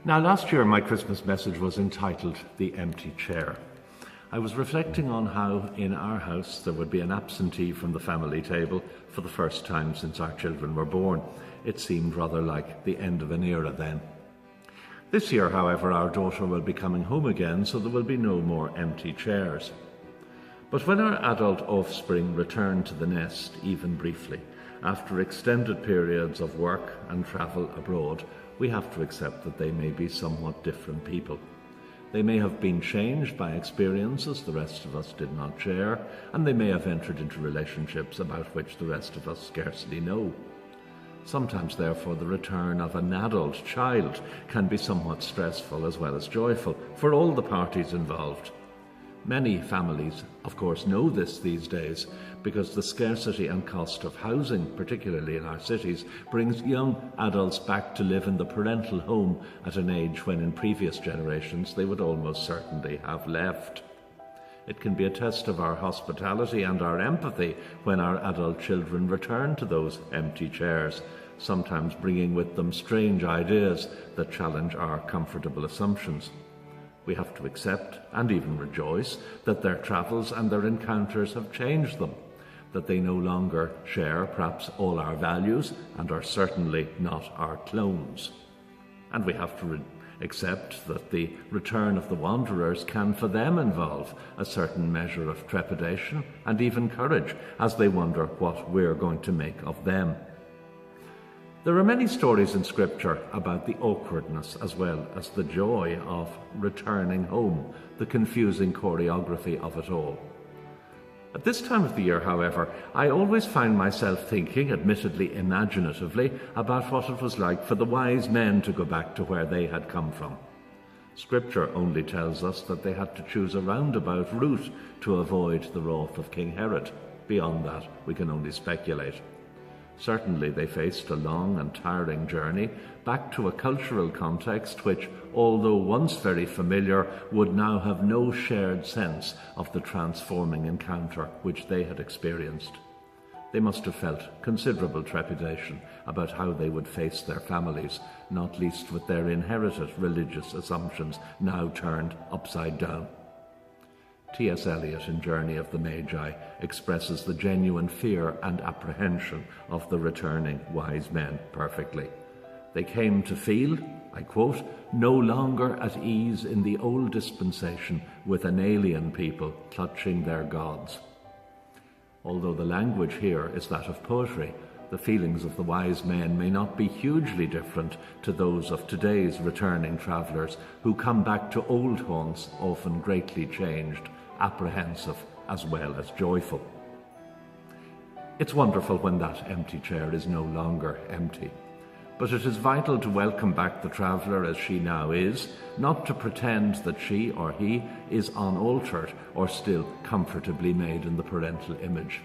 Now, last year my Christmas message was entitled The Empty Chair. I was reflecting on how in our house there would be an absentee from the family table for the first time since our children were born. It seemed rather like the end of an era then. This year, however, our daughter will be coming home again, so there will be no more empty chairs. But when our adult offspring return to the nest, even briefly, after extended periods of work and travel abroad, we have to accept that they may be somewhat different people. They may have been changed by experiences the rest of us did not share, and they may have entered into relationships about which the rest of us scarcely know. Sometimes, therefore, the return of an adult child can be somewhat stressful as well as joyful for all the parties involved. Many families, of course, know this these days because the scarcity and cost of housing, particularly in our cities, brings young adults back to live in the parental home at an age when in previous generations they would almost certainly have left. It can be a test of our hospitality and our empathy when our adult children return to those empty chairs, sometimes bringing with them strange ideas that challenge our comfortable assumptions. We have to accept and even rejoice that their travels and their encounters have changed them, that they no longer share perhaps all our values and are certainly not our clones. And we have to accept that the return of the wanderers can for them involve a certain measure of trepidation and even courage as they wonder what we're going to make of them. There are many stories in Scripture about the awkwardness as well as the joy of returning home, the confusing choreography of it all. At this time of the year, however, I always find myself thinking, admittedly imaginatively, about what it was like for the wise men to go back to where they had come from. Scripture only tells us that they had to choose a roundabout route to avoid the wrath of King Herod. Beyond that, we can only speculate. Certainly they faced a long and tiring journey back to a cultural context which, although once very familiar, would now have no shared sense of the transforming encounter which they had experienced. They must have felt considerable trepidation about how they would face their families, not least with their inherited religious assumptions now turned upside down. T.S. Eliot in Journey of the Magi expresses the genuine fear and apprehension of the returning wise men perfectly. They came to feel, I quote, no longer at ease in the old dispensation with an alien people clutching their gods. Although the language here is that of poetry, the feelings of the wise men may not be hugely different to those of today's returning travellers who come back to old haunts often greatly changed, apprehensive as well as joyful. It's wonderful when that empty chair is no longer empty, but it is vital to welcome back the traveller as she now is, not to pretend that she or he is unaltered or still comfortably made in the parental image.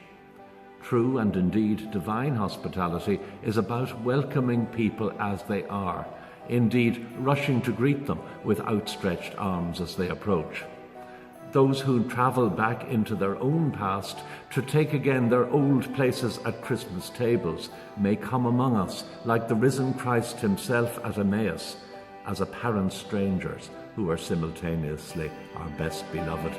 True and indeed divine hospitality is about welcoming people as they are, indeed rushing to greet them with outstretched arms as they approach. Those who travel back into their own past to take again their old places at Christmas tables may come among us like the risen Christ himself at Emmaus, as apparent strangers who are simultaneously our best beloved.